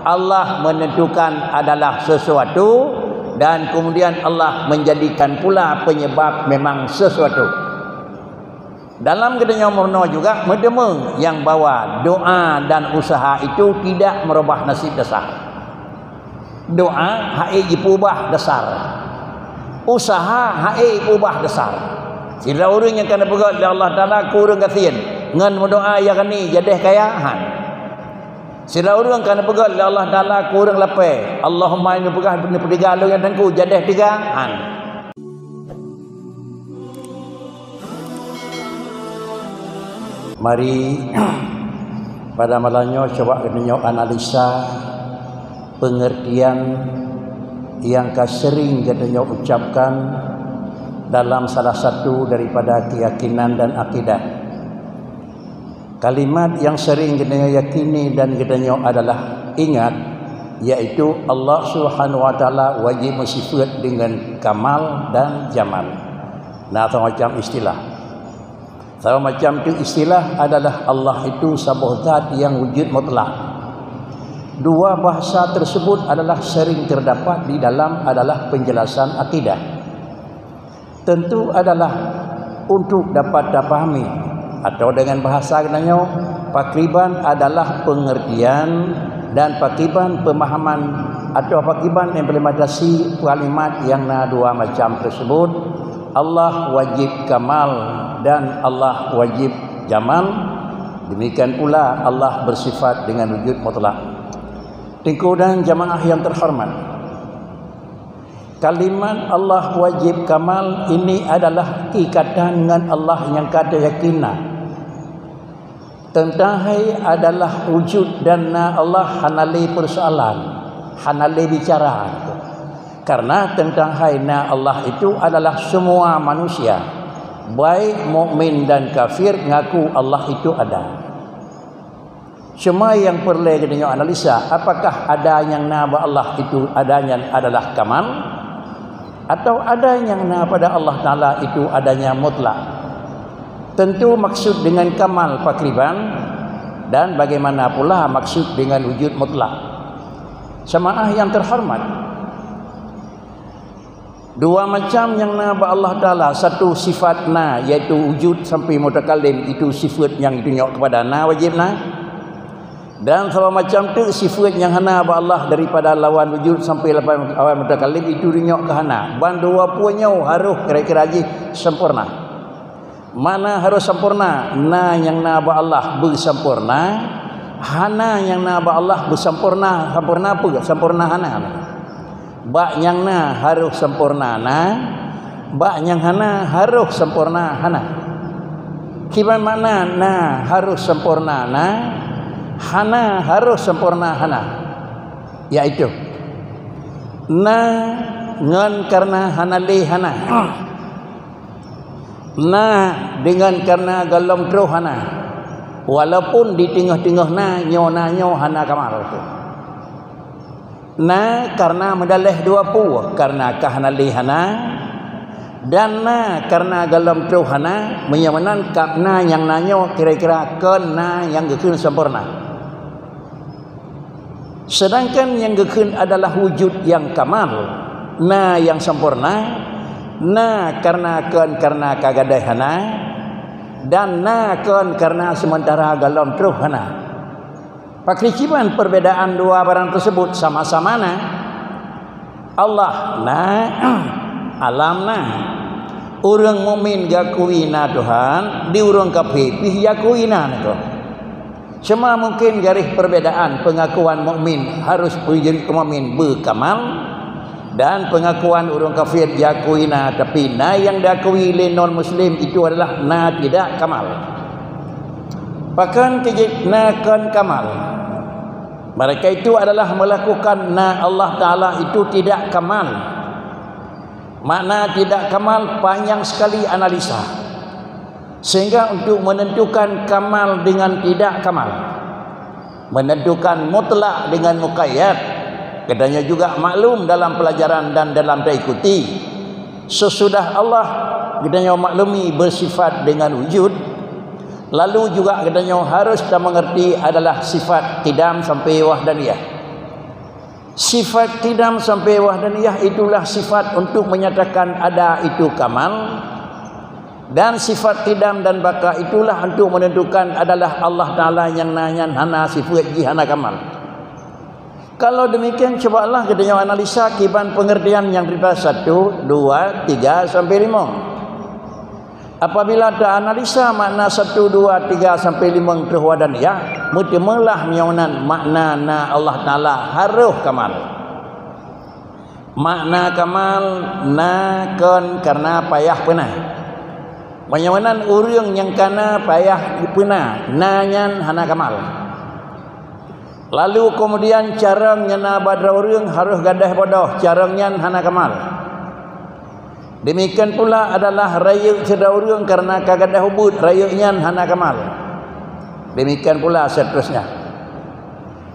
Allah menentukan adalah sesuatu dan kemudian Allah menjadikan pula penyebab memang sesuatu. Dalam kedenya murno juga medeme yang bawa doa dan usaha itu tidak merubah nasib dasar. Doa hae dipubah dasar. Usaha hae ubah dasar. Sila orang yang kena pegat Allah Taala kurang kasihan ngan berdoa yang ni jadi kayahan. Sila orang kena pegat Allah Taala kurang lapar. Allahumma ini pegah ni pertiga yang tangku jadi tigaan. Mari pada malamnya coba kita analisa pengertian yang sering kita ucapkan dalam salah satu daripada keyakinan dan akidah. Kalimat yang sering kita yakini dan kita adalah ingat, yaitu Allah Subhanahu wa taala wajib bersifat dengan kamal dan jamal. Nah, macam istilah. Sama macam itu istilah adalah Allah itu sebuah zat yang wujud mutlak. Dua bahasa tersebut adalah sering terdapat di dalam adalah penjelasan akidah. Tentu adalah untuk dapat dipahami atau dengan bahasa kenanya pakriban adalah pengertian dan pakriban pemahaman atau pakriban implementasi kalimat yang dua macam tersebut. Allah wajib kamal dan Allah wajib jamal. Demikian pula Allah bersifat dengan wujud mutlak. Tingku dan jamaah yang terhormat, kalimat Allah wajib kamal ini adalah ikatan dengan Allah yang kada yakinah. Tentang adalah wujud dan Allah hanali persoalan, hanali bicara. Karena tentang haina Allah itu adalah semua manusia, baik mukmin dan kafir ngaku Allah itu ada. Cuma yang perlu kita analisa, apakah ada yang nama Allah itu adanya adalah kamal atau ada yang nama pada Allah Taala itu adanya mutlak. Tentu maksud dengan kamal pakriban dan bagaimana pula maksud dengan wujud mutlak. Jemaah yang terhormat, dua macam yang nama Allah Taala, satu sifat na iaitu wujud sampai mutakallim, itu sifat yang ditunjuk kepada na wajib na. Dan sama macam tu sifat yang hana Allah daripada lawan wujud sampai lawan awal mutakallim itu ditunjuk ke hana. Ban dua punya harus kira-kira haji sempurna. Mana harus sempurna? Na yang nama Allah bersempurna, hana yang nama Allah bersempurna. Sempurna apa? Sempurna hana. Bak yang na harus sempurna na, bak yang hana harus sempurna hana. Kiban mana na harus sempurna na, hana harus sempurna hana. Yaitu na ngan karena hana le hana, na dengan karena galam tro hana, walaupun di tengah-tengah na nyo hana kamal itu. Na karena medalih dua pu, karena kahanali hana, dan na karena galam truhana menyamanan kapna yang nanyo kira-kira kena yang gekun sempurna. Sedangkan yang gekun adalah wujud yang kamal, na yang sempurna, na karena kagadai hana, dan na karena sementara galam truhana. Pakriciban perbedaan dua barang tersebut sama-sama na Allah na alam na. Orang mukmin gakui na Tuhan, di orang kafir pih yakui na tu. Cuma mungkin garis perbedaan pengakuan mukmin harus menjadi mukmin berkamal dan pengakuan orang kafir yakui na, tapi na yang diakui oleh non muslim itu adalah na tidak kamal. Bahkan kejadian kamal, mereka itu adalah melakukan na Allah Ta'ala itu tidak kamal. Makna tidak kamal panjang sekali analisa, sehingga untuk menentukan kamal dengan tidak kamal, menentukan mutlak dengan muqayyad, katanya juga maklum dalam pelajaran dan dalam diikuti. Sesudah Allah katanya maklumi bersifat dengan wujud, lalu juga katanya harus kita mengerti adalah sifat qidam sampai wahdaniyah. Sifat qidam sampai wahdaniyah itulah sifat untuk menyatakan ada itu kamal, dan sifat qidam dan baka itulah untuk menentukan adalah Allah Ta'ala yang nanyan hana sifat jihana kamal. Kalau demikian cobalah kita analisa kiban pengertian yang daripada 1, 2, 3 sampai 5. Apabila kita analisa makna 1, 2, 3 sampai 5 terwadaniyah, mutimalah nyawanan makna na Allah Ta'ala harus kamal. Makna kamal na kan karena payah penah. Menyawanan urang yang kana payah penah nanyan hana kamal. Lalu kemudian carang nyana badra urang harus gadah bodoh, carangnya hana kamal. Demikian pula adalah raya cerda urang karena kagadah hubud, rayanya hana kamal. Demikian pula seterusnya.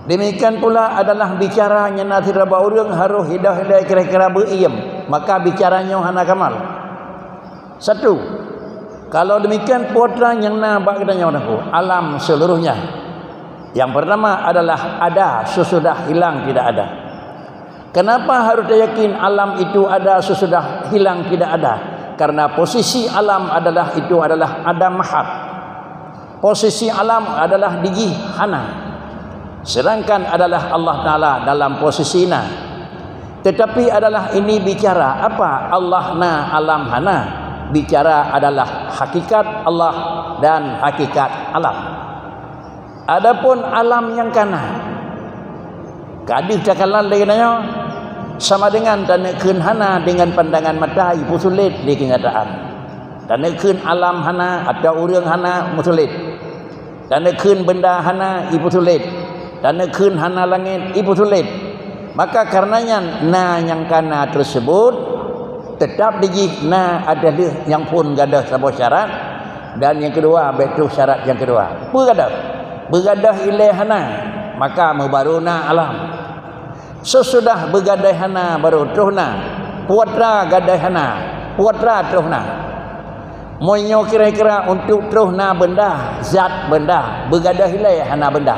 Demikian pula adalah bicara nyana cerda urang harus hidah-hidah kira-kira beiem, maka bicaranya hana kamal. 1. Kalau demikian putra yang nampak katanya orangku, alam seluruhnya. Yang pertama adalah ada sesudah hilang tidak ada. Kenapa harus yakin alam itu ada sesudah hilang tidak ada? Karena posisi alam adalah itu adalah ada mahab. Posisi alam adalah digi hana. Sedangkan adalah Allah Ta'ala dalam posisi na. Tetapi adalah ini bicara apa? Allah na alam hana. Bicara adalah hakikat Allah dan hakikat alam. Adapun alam yang kana kadih cakalan lainnya sama dengan tanekkeun hana dengan pandangan mata ibu sulit di kenyataan. Tanekkeun alam hana atau urang hana sulit. Tanekkeun benda hana ibu sulit. Tanekkeun hana langit ibu sulit. Maka karenanya na yang kana tersebut tetap dijih na adalah yang pun gadah sebuah syarat, dan yang kedua betul syarat yang kedua bergadah ilahana maka mubaruna alam. Sesudah bergadahana baru terhna puatra gadahana puatra terhna. Monyo kira-kira untuk terhna benda zat benda bergadah ilahana benda.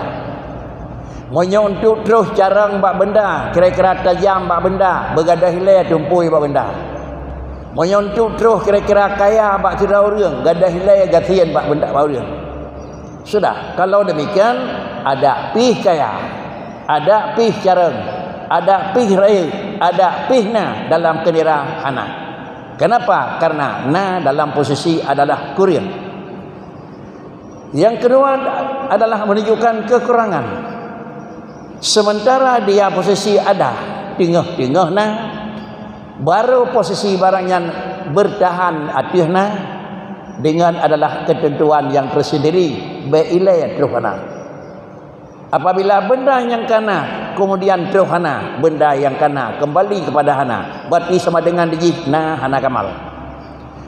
Monyo untuk terus carang bak benda kira-kira tajam bak benda bergadah ilah tumpui bak benda. Monyo untuk terus kira-kira kaya bak cerita urang gadah ilah gatian bak benda bak urang. Sudah, kalau demikian ada pih kaya, ada pih carang, ada pih raya, ada pih na dalam kenira hana. Kenapa? Karena na dalam posisi adalah kurian. Yang kedua adalah menunjukkan kekurangan. Sementara dia posisi ada, tingah-tingah na, baru posisi barang yang bertahan atih na dengan adalah ketentuan yang tersendiri. Beilai terhana. Apabila benda yang kana kemudian terhana, benda yang kana kembali kepada hana, berarti sama dengan dijih na hana kamal.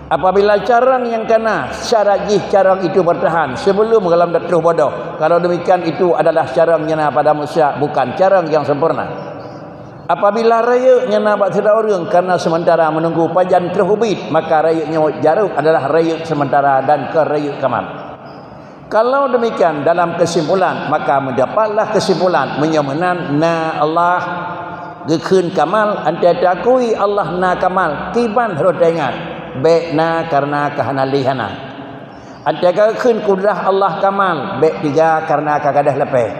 Apabila carang yang kana secara jih carang itu bertahan sebelum dalam terus bodoh, kalau demikian itu adalah carang nyana pada manusia, bukan carang yang sempurna. Apabila raya nyana bak cerita orang karena sementara menunggu pajan terhubit, maka rayanya jaruk adalah raya sementara dan ke raya kamal. Kalau demikian dalam kesimpulan, maka mendapatlah kesimpulan menyamanan na Allah gekun kamal anta takui Allah na kamal kiban harus ingat baik na karena kehanalihana anta gekun kudrah Allah kamal baik tiga karena kagadah lepeh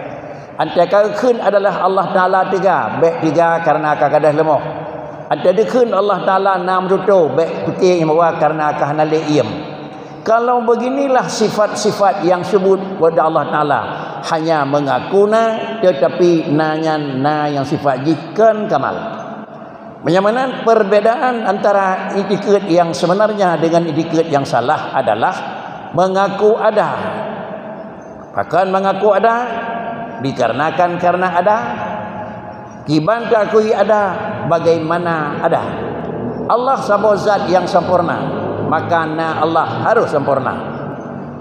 anta gekun adalah Allah Taala tiga baik tiga karena kagadah lemah anta gekun Allah Taala nam rutu baik putih bahwa karena kehanalih iem. Kalau beginilah sifat-sifat yang sebut kepada Allah Ta'ala hanya mengakuna tetapi nanya na yang sifat jikan kamal. Menyamanan perbedaan antara itikad yang sebenarnya dengan itikad yang salah adalah mengaku ada. Bahkan mengaku ada dikarenakan karena ada. Kiban takui ada bagaimana ada. Allah sebuah zat yang sempurna. Maka na Allah harus sempurna.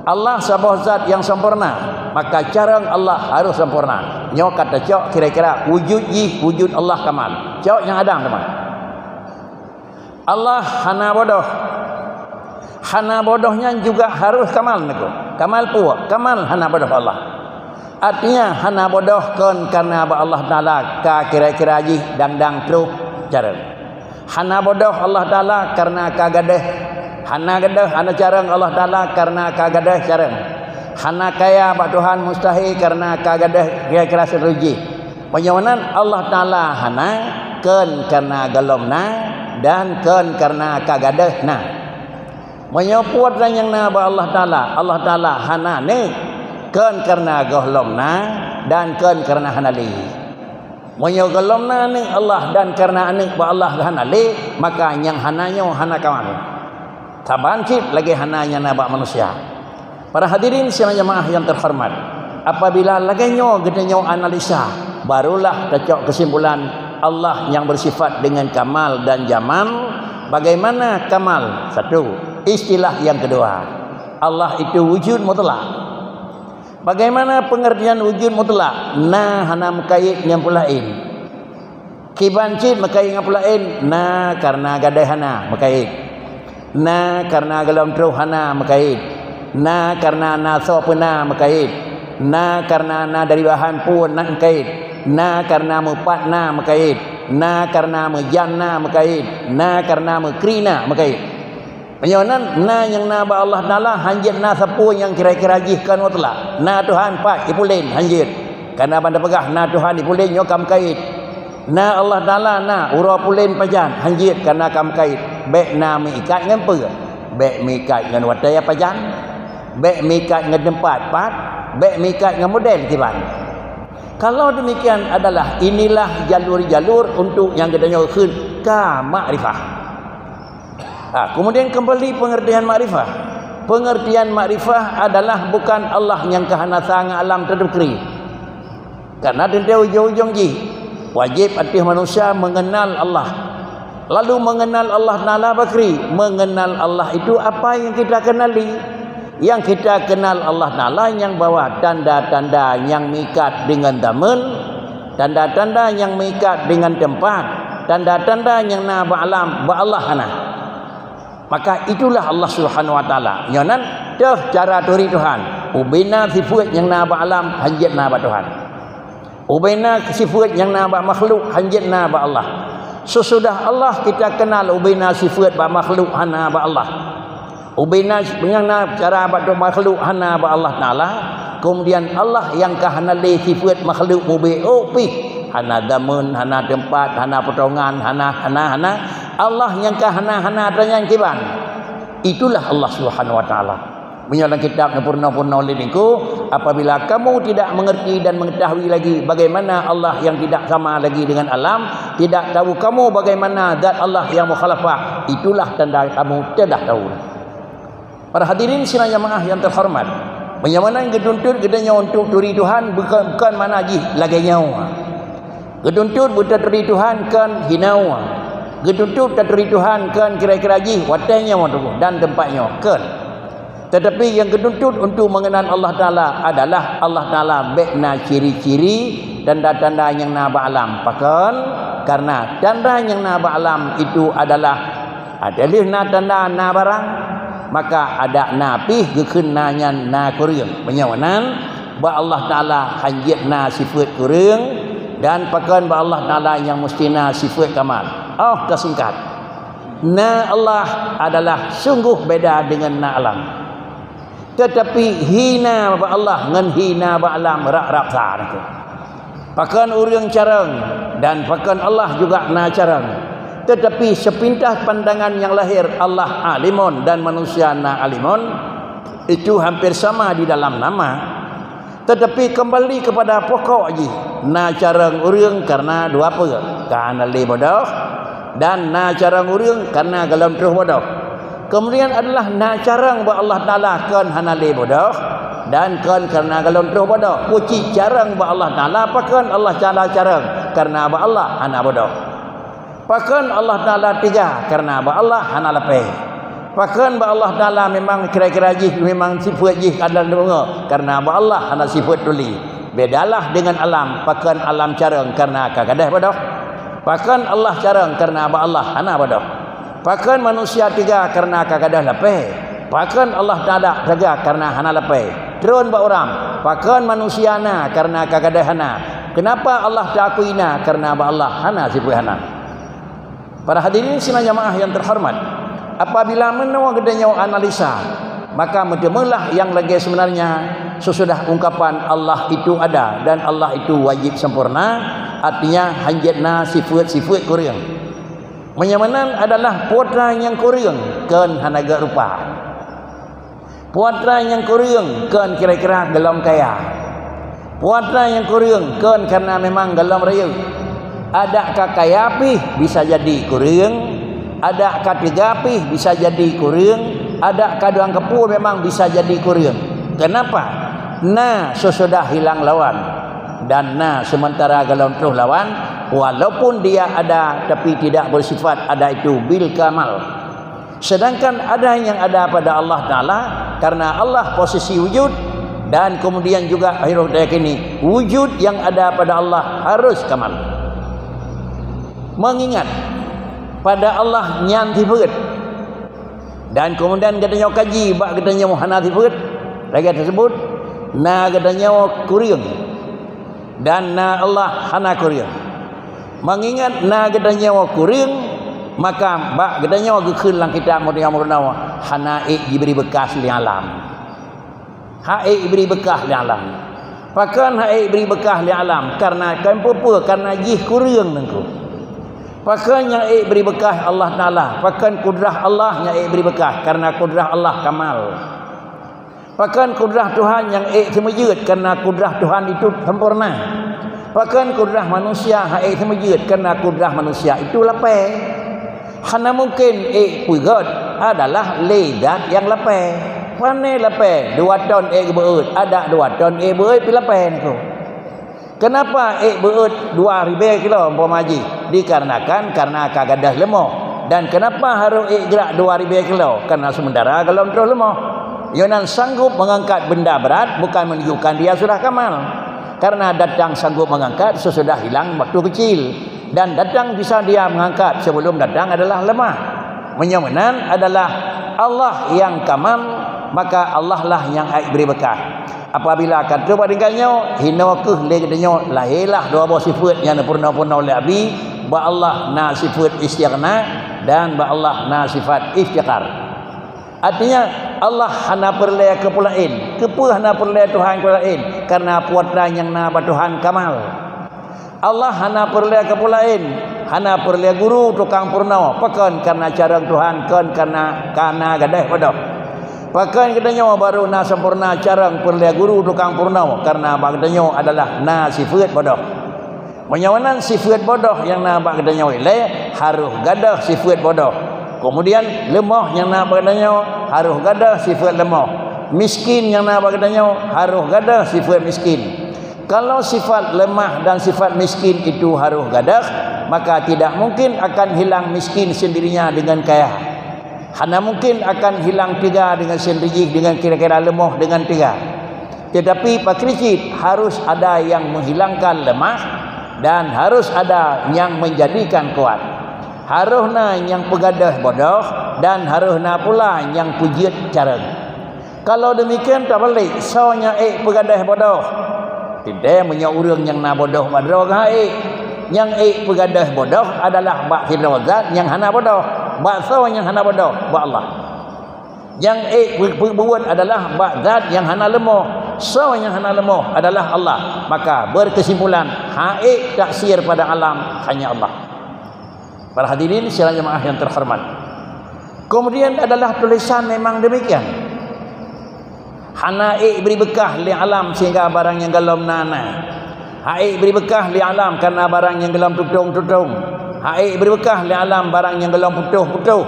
Allah sebuah zat yang sempurna, maka carang Allah harus sempurna. Nyo kata cok kira-kira wujud Allah kamal. Cok yang ada teman. Allah hana bodoh. Hana bodohnya juga harus kamal nego. Kamal puak, kamal hana bodoh Allah. Artinya hana bodoh kon karena Allah Taala ka kira-kira ji dang terus jarang. Hana bodoh Allah Taala karena ka gadah. Hana gadah hana jarang Allah Taala karena ka gadah jarang. Hana kaya bak Tuhan mustahil karena ka gadah kira-kira seruji. Penyawanan Allah Taala hana kon karena galomna dan kon karena ka gadah na. Menyebut yang na ba Allah Taala hana ni kan karena gohlomna dan kan karena hanali. Moyo gohlomna ni Allah dan karena ni ba Allah hanali, maka yang hananya hana kawan. Taban cip lagi hananya na ba manusia. Para hadirin sekalian jemaah yang terhormat, apabila laginyo gedenyo analisa, barulah tercok kesimpulan Allah yang bersifat dengan kamal dan jamal. Bagaimana kamal? Satu, istilah yang kedua, Allah itu wujud mutlak. Bagaimana pengertian wujud mutlak? Na hana mekait yang pulain. Kibancit mekait yang pulain. Na karena gadai hana mekait. Na karena galam teruh hana mekait. Na karena naso puna mekait. Na karena na dari bahan pun nak mekait. Na karena mupat na mekait. Na karena mejana mekait. Na karena mekrina mekait. Penyonan na yang na ba Allah Taala hanjit na sapu yang kira-kira jihkan mutlak. Na Tuhan pak ipulin hanjit. Karena banda pegah na Tuhan ipulin nyokam kait. Na Allah Taala na ura pulin pajan hanjit karena kam kait. Bek na miikat ngan pe. Bek miikat ngan wataya pajan. Bek miikat ngan tempat pat. Bek miikat ngan model kiban. Kalau demikian adalah inilah jalur-jalur untuk yang kita nyokun ka makrifah. Kemudian kembali pengertian makrifah. Pengertian makrifah adalah bukan Allah yang kehanasa alam terdukri. Karena tentu ujung-ujung ji wajib atas manusia mengenal Allah. Lalu mengenal Allah Taala bakri. Mengenal Allah itu apa yang kita kenali? Yang kita kenal Allah Taala yang bawa tanda-tanda yang mengikat dengan damen, tanda-tanda yang mengikat dengan tempat, tanda-tanda yang na ba'alam ba'allah hana. Maka itulah Allah Subhanahu wa taala. Nyonan dah cara turi Tuhan. Ubina sifat yang na ba alam hanjit na ba Tuhan. Ubina sifat yang na ba makhluk hanjit na ba Allah. Sesudah Allah kita kenal ubina sifat ba makhluk hana ba Allah. Ubina yang na cara ba makhluk hana ba Allah taala. Kemudian Allah yang kahanali sifat makhluk mubi hana damun, hana tempat, hana potongan, hana Allah yang kahana-hana yang kiban. Itulah Allah Subhanahu wa taala. Menyalah kitab purna-purna liniku, apabila kamu tidak mengerti dan mengetahui lagi bagaimana Allah yang tidak sama lagi dengan alam, tidak tahu kamu bagaimana zat Allah yang mukhalafah, itulah tanda kamu tidak tahu. Para hadirin sekalian jemaah yang terhormat, bagaimana geduntut gedenya untuk turi Tuhan bukan mana ji lagi nyawa. Geduntut buta turi Tuhan kan hinau. Geduntut turi Tuhan kan kira-kira ji watanya dan tempatnya kan. Tetapi yang geduntut untuk mengenal Allah Taala adalah Allah Taala bekna ciri-ciri tanda-tanda yang na ba'alam. Pakan karena tanda yang na ba'alam itu adalah adalah na tanda na barang, maka ada napi gekeunanya na kureung. Penyawanan ba Allah Taala hanjit na sifat kureung dan pakan ba Allah Taala yang mustina sifat kamal. Kesingkat. Na Allah adalah sungguh beda dengan na alam. Tetapi hina ba Allah ngan hina ba alam rak-rak sah itu. Pakan urang carang dan pakan Allah juga na carang. Tetapi sepintas pandangan yang lahir Allah alimun dan manusia na alimun itu hampir sama di dalam nama. Tetapi kembali kepada pokok je. Na carang urang karena dua apa? Karena li bodoh dan na carang urang karena galam terus bodoh. Kemudian adalah na carang ba Allah Taala kan hanali bodoh dan kan karena galam terus bodoh. Puji carang ba Allah Taala pakan Allah Taala carang karena ba Allah hana bodoh. Pakan Allah Taala tiga karena ba Allah hana lepeh. Pakan ba Allah Taala memang kira-kira jih memang sifat jih ada dengar karena ba Allah hana sifat tuli. Bedalah dengan alam. Pakan alam carang karena kagadah bodoh. Pakan Allah carang karena ba Allah hana bodoh. Pakan manusia tiga karena kagadah lepeh. Pakan Allah Taala tiga karena hana lepeh. Terun ba orang Pakon manusia na karena kagadahana. Kenapa Allah ta'akuina? Karena Allah hana sifat hana. Para hadirin sidang jamaah yang terhormat, apabila menua gedenya analisa, maka medemulah yang lagi sebenarnya sesudah ungkapan Allah itu ada dan Allah itu wajib sempurna, artinya hanjatna sifat-sifat kurang. Menyamanan adalah putra yang kurang kan hanaga rupa. Putra yang kurang kan kira-kira gelam kaya. Putra yang kurang kan karena memang gelam raya. Adakah kaya pih bisa jadi kurang, adakah tiga pih bisa jadi kurang, adakah doang kepu memang bisa jadi kurang. Kenapa? Nah sesudah hilang lawan dan nah sementara gelam terus lawan, walaupun dia ada tapi tidak bersifat ada itu bil kamal. Sedangkan ada yang ada pada Allah Ta'ala, karena Allah posisi wujud, dan kemudian juga akhirul dayakini wujud yang ada pada Allah harus kamal. Mengingat pada Allah nyanti berat, dan kemudian katanya kaji bak katanya muhanati berat lagi tersebut na katanya kuriang dan na Allah hana kuriang. Mengingat na katanya kuriang, maka bak katanya gekun lang kita modnya murnawa hana diberi bekas di alam. Hae beri bekas di alam. Pakan hae beri bekas di alam karena kenapa? Karena jih kuriang nengku. Pakan yang beri bekas Allah Ta'ala, pakan kudrah Allah yang beri bekas karena kudrah Allah kamal. Pakan kudrah Tuhan yang semujud karena kudrah Tuhan itu sempurna. Pakan kudrah manusia yang semujud karena kudrah manusia itu lepai. Hana mungkin pugot adalah ledat yang lepai. Pane lepai 2 ton beut, ada 2 ton beut pi lepai niku. Kenapa beut 2,000 kilo umpama haji? Dikarenakan karena kagadah lemah. Dan kenapa harus gerak 2,000 kilo? Karena sementara kalau terus lemah, Yonan sanggup mengangkat benda berat bukan menunjukkan dia sudah kamal. Karena datang sanggup mengangkat sesudah hilang waktu kecil, dan datang bisa dia mengangkat sebelum datang adalah lemah. Menyamanan adalah Allah yang kamal, maka Allah lah yang beri berkah. Apabila kata padingkannya hinawakuh legadanya lahirlah dua buah sifat yang purna-purna oleh Abi, ba Allah na sifat istighna dan ba Allah na sifat iftiqar. Artinya Allah hana perlaya kepulain, hana perlaya Tuhan kepulain karena putra yang na ba Tuhan kamal. Allah hana perlaya kepulain, hana perlaya guru tukang purna, pakan karena cara Tuhan kan karena gadah bodoh. Pakai katanya baru na sempurna carang perlia guru tukang purnawa karena bagdanya adalah na sifat bodoh. Menyawanan sifat bodoh yang na bagdanya le harus gadah sifat bodoh. Kemudian lemah yang na bagdanya harus gadah sifat lemah. Miskin yang na bagdanya harus gadah sifat miskin. Kalau sifat lemah dan sifat miskin itu harus gadah, maka tidak mungkin akan hilang miskin sendirinya dengan kaya. Hana mungkin akan hilang tiga dengan sendiri, dengan kira-kira lemah dengan tiga. Tetapi Pak Kricit harus ada yang menghilangkan lemah dan harus ada yang menjadikan kuat. Harusna yang pegadah bodoh dan harusna pula yang pujit careng. Kalau demikian tak balik, soalnya pegadah bodoh. Tidak punya orang yang na bodoh bodoh yang pegadah bodoh adalah bak firdauzat yang hana bodoh. Bakso yang hana bodoh ba Allah. Yang berbuat adalah bak zat yang hana lemah. So yang hana lemah adalah Allah. Maka berkesimpulan taksir pada alam hanya Allah. Para hadirin sekalian jemaah yang terhormat. Kemudian adalah tulisan memang demikian. Hana beri bekah li alam sehingga barang yang galam nana. Beri bekah li alam karena barang yang galam tutung-tutung. Beri bekah li alam barang yang gelam putuh-putuh.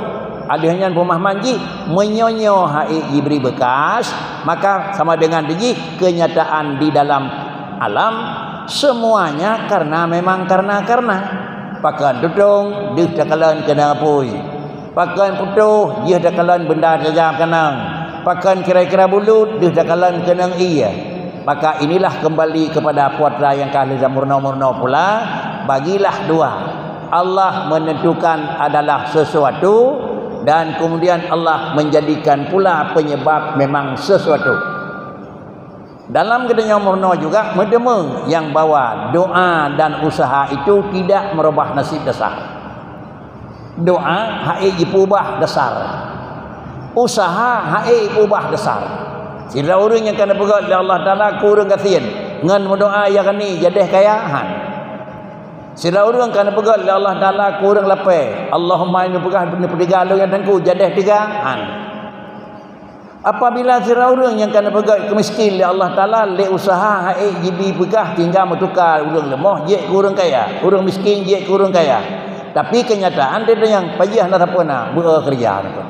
Alihnya rumah manji menyonyo diberi bekas, maka sama dengan diji kenyataan di dalam alam semuanya karena memang karena pakan tutung dia takalan kena apui, pakan putuh dia takalan benda saja kenang, pakan kira-kira bulut dia takalan kenang iya. Maka inilah kembali kepada putra yang kahli murna-murna pula. Bagilah dua, Allah menentukan adalah sesuatu dan kemudian Allah menjadikan pula penyebab memang sesuatu. Dalam kedenya murno juga medeme yang bawa doa dan usaha itu tidak merubah nasib dasar. Doa hai dipubah dasar. Usaha hai ubah dasar. Sila orang yang kena pegat oleh Allah Taala kurang kasihan ngan berdoa yang ni jadi kayahan. Sila orang kena pegat oleh Allah Taala kurang lapar. Allahumma ini pegah ni perdigalo yang tangku jadi tigaan. Apabila sila orang yang kena pegat kemiskin oleh Allah Taala le usaha hai jibi pegah tinggal bertukar orang lemah je kurang kaya, orang miskin je kurang kaya. Tapi kenyataan dia yang payah nak apa nak bekerja nak.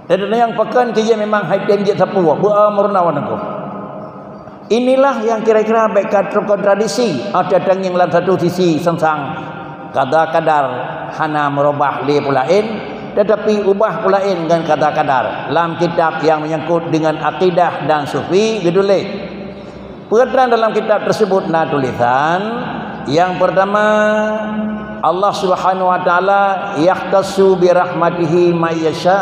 Dan yang pekan kerja memang high time je sapu bermurnawan aku. Inilah yang kira-kira baik kontradiksi. Ada yang dalam satu sisi tentang kadar hana merubah li pulain, tetapi ubah pulain dengan kadar. Dalam kitab yang menyangkut dengan akidah dan sufi gedule. Perkataan dalam kitab tersebut na tulisan yang pertama, Allah Subhanahu wa taala yahtassu bi rahmatihi may yasha.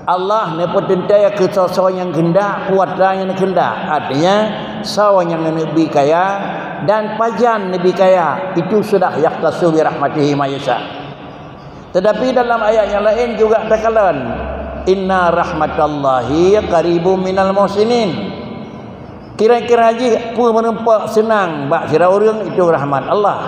Allah ne potentai ke sawa yang gendak, kuatan yang gendak. Artinya sawa yang nabi kaya dan pajan nabi kaya itu sudah yahtassu bi rahmatihi may yasha. Tetapi dalam ayat yang lain juga terkalan inna rahmatallahi qaribum minal muhsinin. Kira-kira aja pu menempak senang bak sira orang itu rahmat Allah.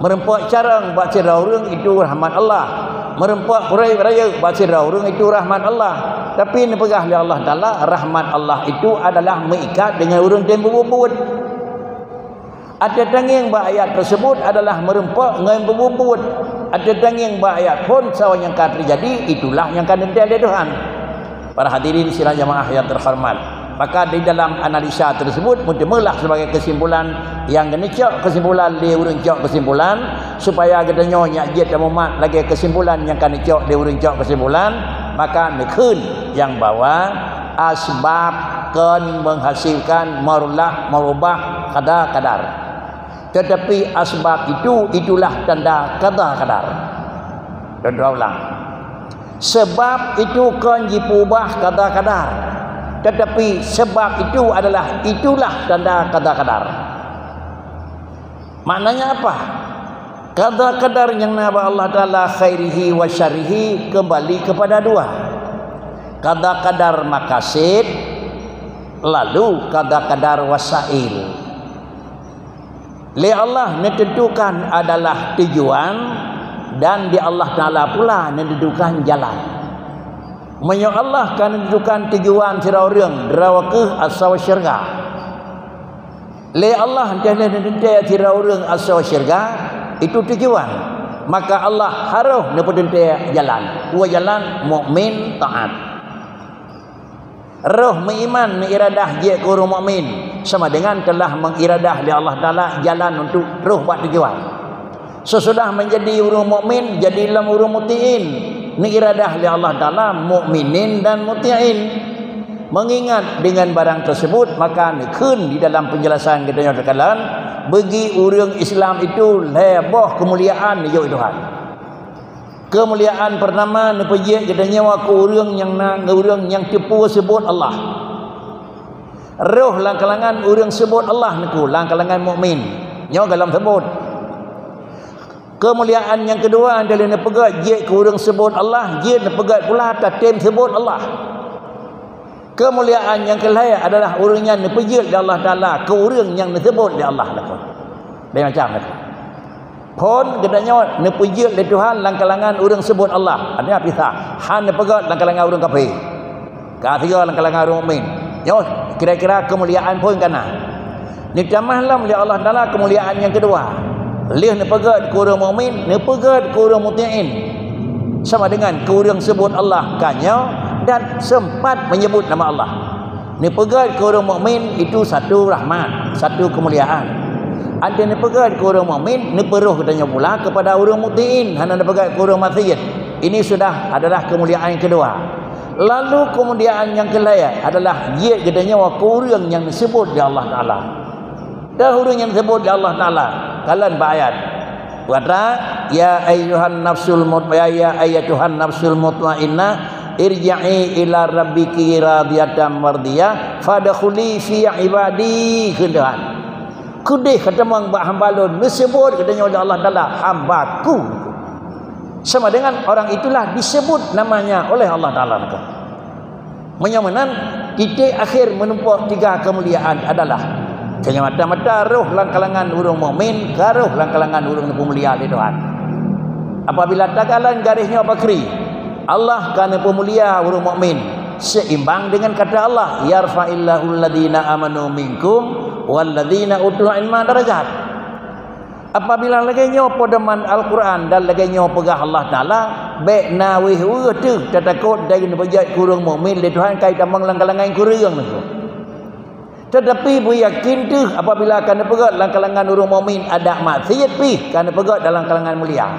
Merempak carang bak sira orang itu rahmat Allah. Merempak kurai raya bak sira orang itu rahmat Allah. Tapi ni pegah oleh Allah Taala, rahmat Allah itu adalah mengikat dengan orang yang berbubut. Ada tanging bak ayat tersebut adalah merempak dengan berbubut. Ada tanging bak ayat pun sawa yang akan terjadi, itulah yang akan terjadi Tuhan. Para hadirin sidang jamaah yang terhormat. Maka di dalam analisa tersebut mutemelah sebagai kesimpulan yang genicok kesimpulan dia urang cok kesimpulan supaya kita nyonya jet dan umat lagi kesimpulan yang kan cok dia urang cok kesimpulan, maka nekun yang bawa asbab kan menghasilkan merubah kadar. Tetapi asbab itulah tanda kadar. Dan ulang. Sebab itu kan dipubah kadar. Tetapi sebab itulah tanda kadar. Maknanya apa? Kadar yang nama Allah Taala khairihi wa syarihi kembali kepada dua. Kadar makasid, lalu kadar wasail. Li Allah menentukan adalah tujuan dan di Allah Taala pula menentukan jalan. Menyo Allah kan menentukan tujuan sira orang drawakeh asal syurga. Le Allah hendaknya menentukan sira orang asal syurga itu tujuan. Maka Allah harus menentukan jalan. Dua jalan mukmin taat. Roh mengiman mengiradah je ke orang mukmin sama dengan telah mengiradah li Allah Taala jalan untuk roh buat tujuan. Sesudah menjadi orang mukmin jadilah orang mutiin. Ni iradah li Allah Taala mukminin dan muti'in. Mengingat dengan barang tersebut maka nekun di dalam penjelasan kita terkalan bagi orang Islam itu lebah kemuliaan yo Tuhan. Kemuliaan pertama nepejek kita nyawa ke orang yang tipu sebut Allah. Roh lang kalangan orang sebut Allah niku lang kalangan mukmin. Nyawa dalam sebut. Kemuliaan yang kedua adalah nepegat je ke orang sebut Allah, je nepegat pula tatim sebut Allah. Kemuliaan yang kelaya adalah orang yang nepejat di Allah Taala ke orang yang disebut di Allah lah. Dia macam ni. Pun gedanya nepejat di Tuhan lang kalangan orang sebut Allah. Artinya pisah. Han nepegat lang kalangan orang kafir. Ketiga lang kalangan orang mukmin. Yo, kira-kira kemuliaan pun kana. Ni tamahlah oleh Allah Taala kemuliaan yang kedua. Lih nepegat ke orang mukmin, nepegat ke orang muti'in. Sama dengan ke orang sebut Allah kanya dan sempat menyebut nama Allah. Nepegat ke orang mukmin itu satu rahmat, satu kemuliaan. Ada nepegat ke orang mukmin, neperuh katanya pula kepada orang muti'in, hana nepegat ke orang maksiat. Ini sudah adalah kemuliaan yang kedua. Lalu kemuliaan yang kelaya adalah dia katanya ke orang yang disebut di Allah Taala. Dan orang yang disebut di Allah Taala kalan bayat kata ya ayyuhan nafsul mutmainnah ya ayatuhan nafsul mutmainnah irja'i ila rabbiki radiyatan mardiyah fadkhuli fi ibadi kedan kudih kata mang ba hamba lun disebut katanya oleh Allah Taala hambaku sama dengan orang itulah disebut namanya oleh Allah Taala. Menyamanan titik akhir menumpuh tiga kemuliaan adalah kenyamata-mata roh lang kalangan urang mukmin karuh lang kalangan urang pemulia di Tuhan. Apabila tagalan garisnya bakri Allah kana pemulia urang mukmin seimbang dengan kata Allah yarfa'illahu alladhina amanu minkum walladzina utul ilma darajat. Apabila lagi nyo podaman Al-Quran dan lagi nyo pegah Allah Taala baik nawih tu takut dari nebajat kurang mukmin le Tuhan kai tamang lang-kalangan kurang tu. Tetapi bu yakin tu apabila akan pegat dalam kalangan orang mukmin ada maksiat pi kan pegat dalam kalangan mulia.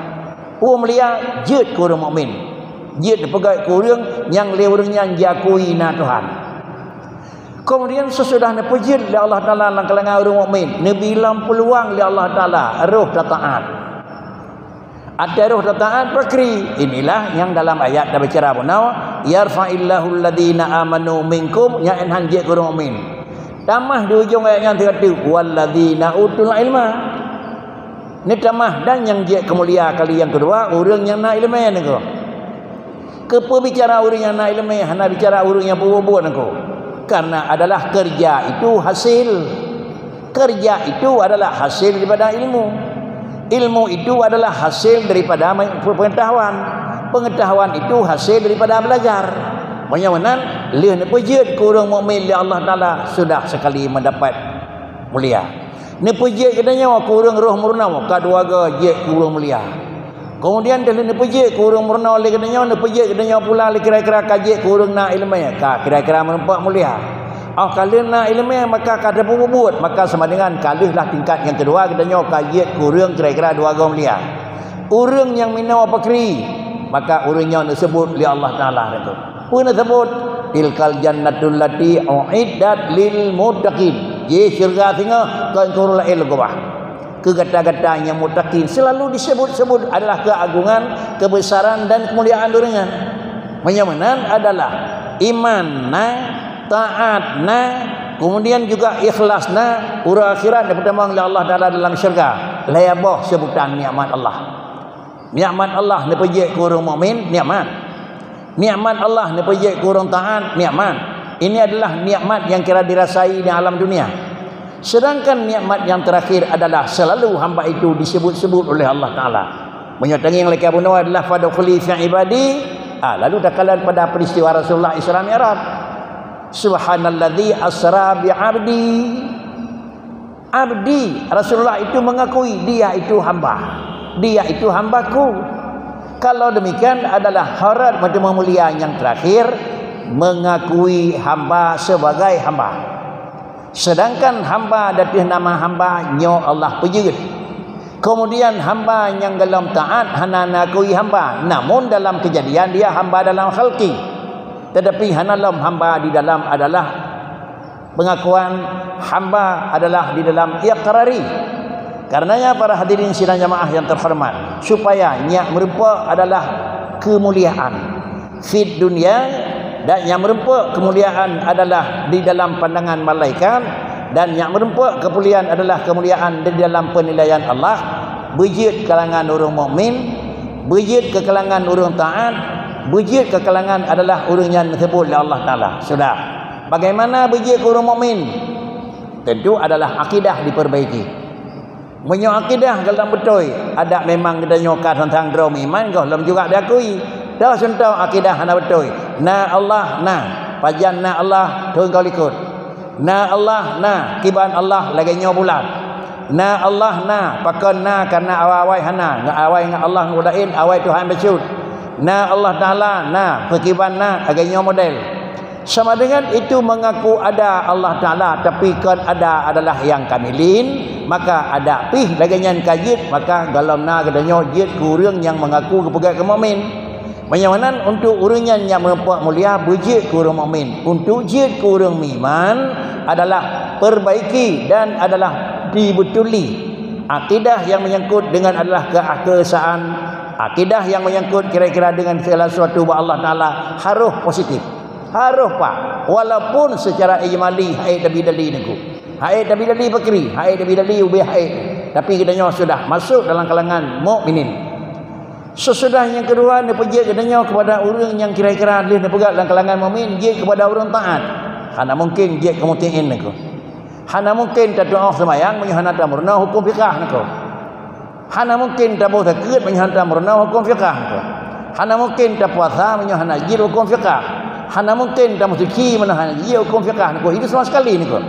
Orang mulia jid kurang mukmin. Jid pegat kurang yang le urang yang diakui na Tuhan. Kemudian sesudah nepejid oleh Allah Taala dalam kalangan orang mukmin, nebilang peluang oleh Allah Taala roh taat. Ada roh taat perkri. Inilah yang dalam ayat dah bicara benar, yarfa'illahu alladhina amanu minkum ya enhan je orang mukmin. Tamah di ujung ayat yang terakhir walladzina utul ilma. Ni tamah dan yang je kemulia kali yang kedua orang yang nak ilmu ni ko. Kepa bicara orang yang nak ilmu, hana bicara orang yang buat ko. Karena adalah kerja itu hasil. Kerja itu adalah hasil daripada ilmu. Ilmu itu adalah hasil daripada pengetahuan. Pengetahuan itu hasil daripada belajar. Menyamanan leh nepejid kurang mukmin li Allah Taala sudah sekali mendapat mulia. Nepejid katanya kurang roh murna kadua ga je kurang mulia. Kemudian dalam nepejid kurang murna oleh katanya nepejid katanya pula kira-kira kaji kurang na ilmu ka kira-kira menampak mulia. Kalau na ilmu maka kada buat maka sama dengan kalihlah tingkat yang kedua katanya kaji kurang kira-kira dua ga mulia. Orang yang minau pakri maka orangnya disebut li Allah Taala itu. Pun disebut tilkal jannatul lati uiddat lil muttaqin. Ye syurga singa kan kurul ilgobah. Kegata-gata yang muttaqin selalu disebut-sebut adalah keagungan, kebesaran dan kemuliaan dunia. Menyamanan adalah imanna, taatna, kemudian juga ikhlasna, ura akhirat dapat oleh Allah Taala dalam syurga. Layabah sebutan nikmat Allah. Nikmat Allah ni pejek kurang mukmin, nikmat. Nikmat Allah ni pejek kurang taat, nikmat. Ini adalah nikmat yang kira dirasai di alam dunia. Sedangkan nikmat yang terakhir adalah selalu hamba itu disebut-sebut oleh Allah Taala. Menyatangi yang leka bunuh adalah fadkhuli fi ibadi. Lalu dakalan pada peristiwa Rasulullah Isra Mi'raj. Subhanalladzi asra bi 'abdi. Abdi Rasulullah itu mengakui dia itu hamba. Dia itu hambaku. Kalau demikian adalah harat majmua mulia yang terakhir mengakui hamba sebagai hamba. Sedangkan hamba datih nama hamba nyo Allah pejid. Kemudian hamba yang dalam taat hana nakui hamba. Namun dalam kejadian dia hamba dalam khalqi. Tetapi hana dalam hamba di dalam adalah pengakuan hamba adalah di dalam iqrari. Karenanya para hadirin sidang jamaah yang terhormat, supaya nyak merupa adalah kemuliaan fid dunia. Dan yang merempak kemuliaan adalah di dalam pandangan malaikat. Dan yang merempak kemuliaan adalah kemuliaan di dalam penilaian Allah. Bejid kalangan orang mukmin, bejid ke kalangan orang taat, bejid ke kalangan adalah orang yang disebut oleh Allah Taala. Sudah. Bagaimana bejid ke orang mukmin? Tentu adalah akidah diperbaiki. Menyo akidah dalam betul ada memang kita nyokat tentang drom iman kau belum juga diakui. Dah sentuh akidah hana betul. Na Allah na pajan na Allah tuan kau ikut. Na Allah na kiban Allah lagi nyo bulat. Na Allah na pakon na karena awai hana ngawai ngah Allah ngudain awai Tuhan becut. Na Allah Taala na pekiban na agak nyo model. Sama dengan itu mengaku ada Allah Taala tapi kan ada adalah yang kamilin, maka ada pih lagi nyan kajit maka galam na gadanyo jid kurang yang mengaku kepegat ke mukmin. Menyamanan untuk orang yang mempunyai mulia bejid kurang mukmin. Untuk jid kurang iman adalah perbaiki dan adalah dibetuli. Akidah yang menyangkut dengan adalah keesaan akidah yang menyangkut kira-kira dengan segala sesuatu buat Allah Ta'ala harus positif. Harus pak. Walaupun secara ijmali haid dalil niku. Haid dalil bakri, haid dalil ubih haid. Tapi katanya sudah masuk dalam kalangan mukminin. Sesudah yang kedua dia pergi katanya kepada orang yang kira-kira dia pegang dalam kalangan mukmin, dia kepada orang taat. Hana mungkin dia kemutiin niku. Hana mungkin tak doa sembahyang menyuhana murna hukum fiqh niku. Hana mungkin tak boleh takut menyuhana murna hukum fiqh niku. Hana mungkin tak puasa menyuhana haji hukum fiqh. Hana mungkin tak musiki menahan haji hukum fiqh niku. Itu sama sekali niku.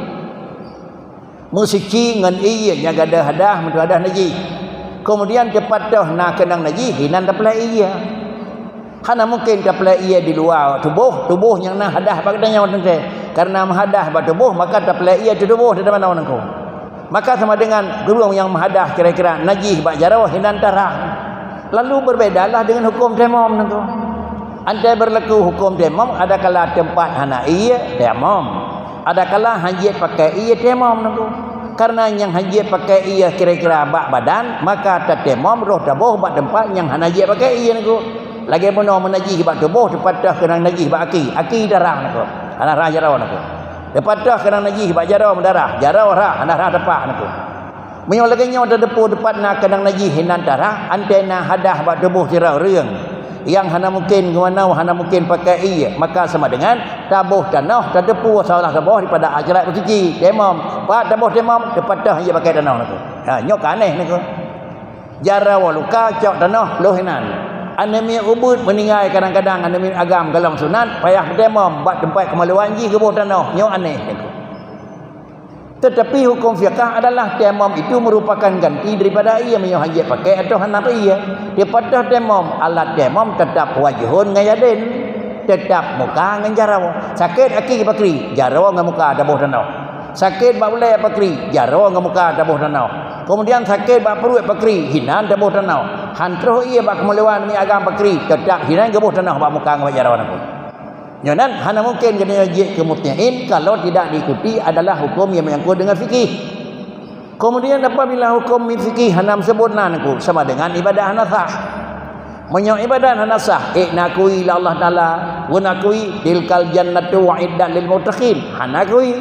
Musiki ngan iya nya gadah hadah mentu hadah naji. Kemudian cepat dah nak kenang naji hinan tak pelai iya. Hana mungkin tak pelai iya di luar tubuh yang nak hadah bagdanya orang tu. Karena menghadah bak tubuh maka tak pelai ia di tubuh di mana orang kau. Maka sama dengan guru yang menghadah kira-kira najis bak jarau hinan darah. Lalu berbedalah dengan hukum temam tu. Andai berlaku hukum temam ada kala tempat hana iya temam. Ada kala hajat pakai iya temam tu. Karena yang hajat pakai iya kira-kira bak badan maka tak temam roh tubuh bak tempat yang hana hajat pakai iya tu. Lagi mana menajis bak tubuh tepat dah kena najis bak aki darah tu. Anak rah jarau nak. Lepas dah kena najis bak jarau mendarah. Jarau rah anak rah depak nak. Menyo lagi nyo ada depu depan nak kena najis hinan darah antena hadah bak tubuh tirau reung. Yang hana mungkin gimana hana mungkin pakai iya maka sama dengan tabuh tanah tak depu salah tabuh daripada ajarat bersuci temam. Pak tabuh temam depan dah ia pakai tanah nak. Ha nyok aneh nak. Jarau luka cok tanah loh hinan. Anemi ubud meninggal kadang-kadang anemi agam galang sunat payah demam buat tempat kemaluan ji ke bawah tanah nyo aneh. Tetapi hukum fiqh adalah demam itu merupakan ganti daripada ia menyo hajat pakai atau hendak ia. Daripada demam alat demam tetap wajhun ngayadin tetap muka ngan jarau. Sakit aki bakri jarau ngan muka dabuh tanah. Sakit bak ulai bakri jarau ngan muka dabuh tanah. Kemudian sakit bak perut bakri hinan dabuh tanah. Hantro ia bak kemaluan ni agam bakri tetap hinan gebuh tanah bak muka ngak jarawan aku. Nyonan hana mungkin kena jik kemutyain kalau tidak diikuti adalah hukum yang menyangkut dengan fikih. Kemudian apabila hukum fikih hana sebutna aku sama dengan ibadah hana sah. Menyo ibadah hana sah nakui la Allah Taala wa nakui tilkal jannatu wa'iddat lil muttaqin. Hana kui.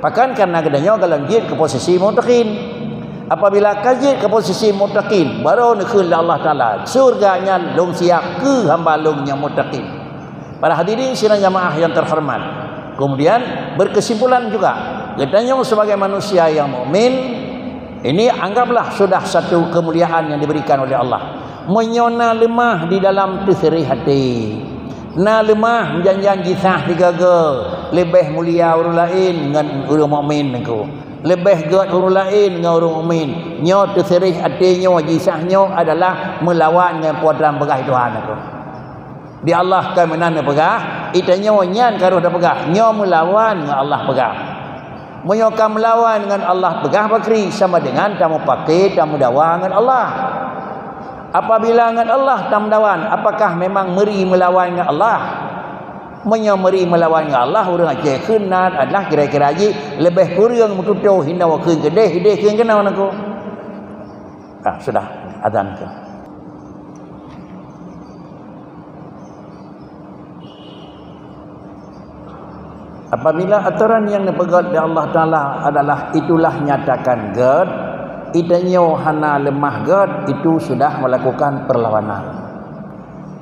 Bahkan karena kedanya kalau jik ke posisi muttaqin. Apabila kaji ke posisi muttaqin baru nak Allah Taala surganya long siap ke hamba long yang muttaqin. Para hadirin sidang jamaah yang terhormat. Kemudian berkesimpulan juga katanya sebagai manusia yang mukmin ini anggaplah sudah satu kemuliaan yang diberikan oleh Allah. Menyona lemah di dalam tusri hati. Na lemah janji sah digaga lebih mulia orang lain dengan orang mukmin niku. Lebih geut orang lain dengan orang mukmin. Nyo terserih hatinya jisahnya adalah melawan dengan puadran pegah Tuhan aku. Di Allah kan menana pegah, itanya nyan karuh dah pegah. Nyo melawan dengan Allah pegah. Menyo kan melawan dengan Allah pegah bakri sama dengan tamu pakai tamu dawa dengan Allah. Apabila dengan Allah tamu dawan, apakah memang meri melawan dengan Allah? Menyamari melawan Allah orang aje kenal adalah kira-kira aje lebih kurang mututuh hina wa keun gedeh hideh keun kenal aku. Sudah azan ke. Apabila aturan yang dipegat oleh Allah Taala adalah itulah nyatakan gad, idanyo hana lemah gad itu sudah melakukan perlawanan.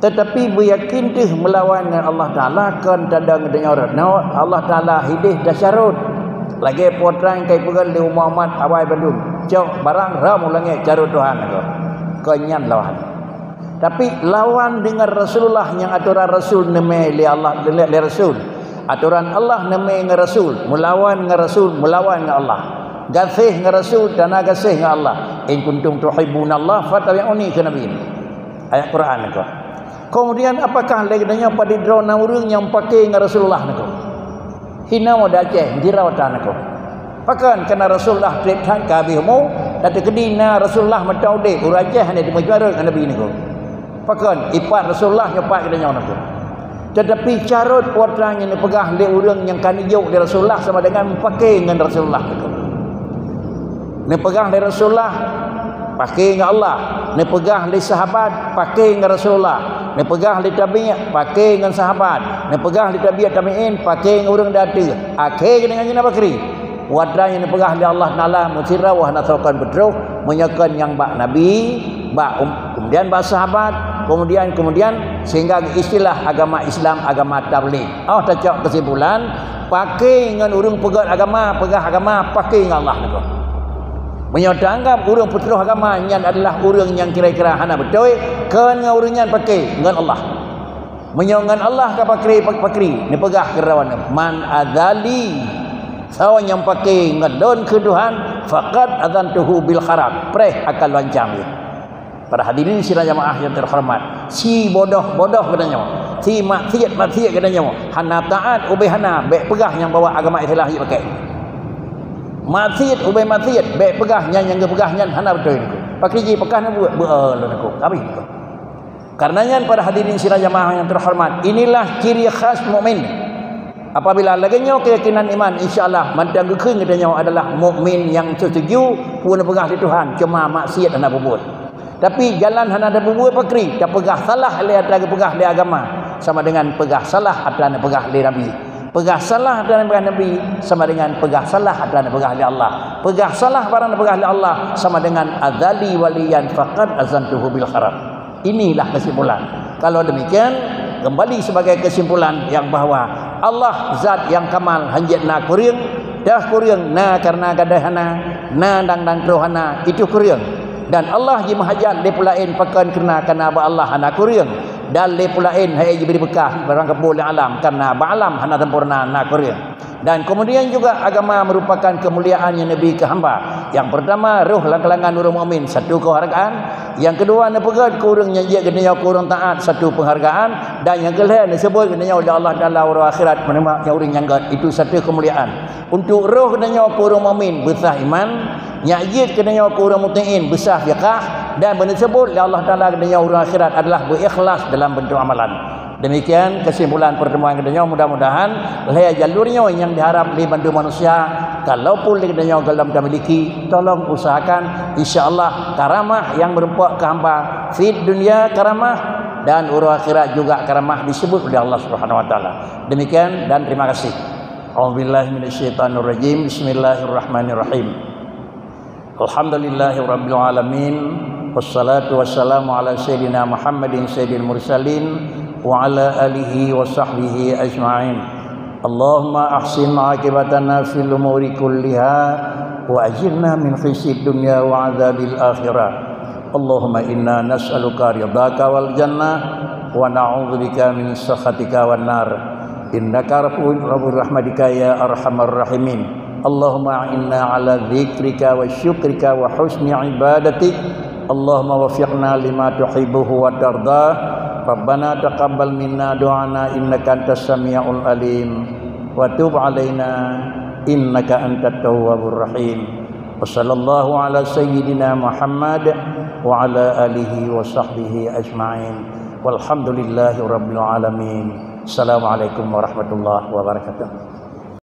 Tetapi beryakin tu melawan dengan Allah Ta'ala kan tanda ngedengar Allah Ta'ala hidih dasyarut lagi potran kai pegal di Muhammad awai Bandung cok barang ram ulangi carut Tuhan kenyan lawan. Tapi lawan dengan Rasulullah yang aturan Rasul neme li Allah li Rasul aturan Allah neme dengan Rasul melawan dengan Rasul melawan dengan Allah gasih dengan Rasul dan gasih dengan Allah in kuntum tuhibbunallah fattabi'uni ke Nabi ayat Quran itu. Kemudian apakah leganya pada drona urang yang pakai dengan Rasulullah nako. Hina mo Aceh dirau ta nako. Pakan kena Rasulullah tretan kabihmu datu kedina Rasulullah matau de urang Aceh hanya dimajuarut dengan Nabi nako. Pakan ipat Rasulullah nyopak kedanya nako. Tetapi carut putrang yang dipegah le urang yang kan ijuk di Rasulullah sama dengan pakai dengan Rasulullah nako. Dipegah dari Rasulullah pakai dengan Allah. Ni pegah li sahabat, pakai dengan Rasulullah. Ni pegah li tabi'in, pakai dengan sahabat. Ni pegah li tabi'at tabi'in, pakai dengan orang data. Akhir dengan Jina Bakri. Wadran yang pegah li Allah Ta'ala musirah wa nasaukan betul menyakan yang bak Nabi, kemudian bak sahabat, kemudian sehingga istilah agama Islam, agama tabligh. Tak cak kesimpulan, pakai dengan orang pegah agama, pakai dengan Allah tu. Menyanggap orang putra agama yang adalah orang yang kira-kira hana betul, kan dengan orang yang pakai dengan Allah. Menyangan Allah ke pakri, ni pegah kerawan man adzali. Sawan yang pakai ngadon ke Tuhan faqad adzantuhu bil kharab, preh akan lancang dia. Para hadirin sidang jamaah yang terhormat, si bodoh katanya, si maksiat katanya, hana taat ubay hana baik pegah yang bawa agama Islam dia pakai. Maksiat ubay maksiat baik pegah yang pegahnya hana betul niku. Pakai pekahnya buat niku. Habis niku. Karenanya para hadirin sidang jamaah yang terhormat, inilah ciri khas mukmin. Apabila laginya keyakinan iman, insya-Allah mandang gekeng katanya adalah mukmin yang setuju pun pegah di Tuhan, cuma maksiat hana buat. Tapi jalan hana ada buat pakri, tak pegah salah le ada pegah di agama sama dengan pegah salah ada pegah di Nabi. Pegah salah ada pegah Nabi sama dengan pegah salah ada pegah di Allah. Pegah salah barang pegah di Allah sama dengan adzali waliyan faqad azantuhu bil kharab. Inilah kesimpulan. Kalau demikian, kembali sebagai kesimpulan yang bahawa Allah zat yang kamal hanjat na kuriang, dah kuriang na karena gadahana, na dang rohana itu kuriang. Dan Allah ji mahajat le pulain pakan kerana ba Allah hana kuriang. Dan le pulain hai ji beri bekah barang kebul alam karena ba alam hana sempurna na kuriang. Dan kemudian juga agama merupakan kemuliaan yang Nabi ke hamba. Yang pertama, ruh langkalangan orang mukmin, satu kehargaan. Yang kedua, nepegat kurang yang dia kena kurang taat, satu penghargaan. Dan yang kelima disebut kena oleh Allah Taala orang akhirat menerima yang orang yang itu satu kemuliaan. Untuk ruh kena kurang mukmin besar iman, nyajid kena kurang mutiin besar fiqah, dan disebut oleh Allah Taala kena orang akhirat adalah berikhlas dalam bentuk amalan. Demikian kesimpulan pertemuan kedua, mudah-mudahan leh jalurnya yang diharap dibantu manusia. Kalaupun kedua dalam memiliki, tolong usahakan insya-Allah karamah yang berupa ke hamba fid dunia karamah dan urus akhirat juga karamah disebut oleh Allah Subhanahu wa taala. Demikian dan terima kasih. A'udzubillahi minasyaitonir rajim. Bismillahirrahmanirrahim. Alhamdulillahirabbil alamin. Wassalatu wassalamu ala sayyidina Muhammadin sayyidil mursalin wa ala alihi wa sahbihi ajma'in. Allahumma ahsin aqibatana fil umuri kulliha wa ajirna min khizyid dunya wa adzabil akhirah. Allahumma inna nas'aluka ridhaka wal jannah wa na'udzubika min sakhatika wan nar. Innaka rabbur rahmatika ya arhamar rahimin. Allahumma inna ala dzikrika wa syukrika wa husni ibadatik. Allahumma wafiqna lima tuhibbuhu wa tardah. Rabbana taqabbal minna du'ana innaka antas samiul alim wa tub alaina innaka antat tawwabur rahim. Wa sallallahu ala sayyidina Muhammad wa ala alihi wa sahbihi ajma'in. Walhamdulillahi rabbil alamin. Assalamualaikum warahmatullahi wabarakatuh.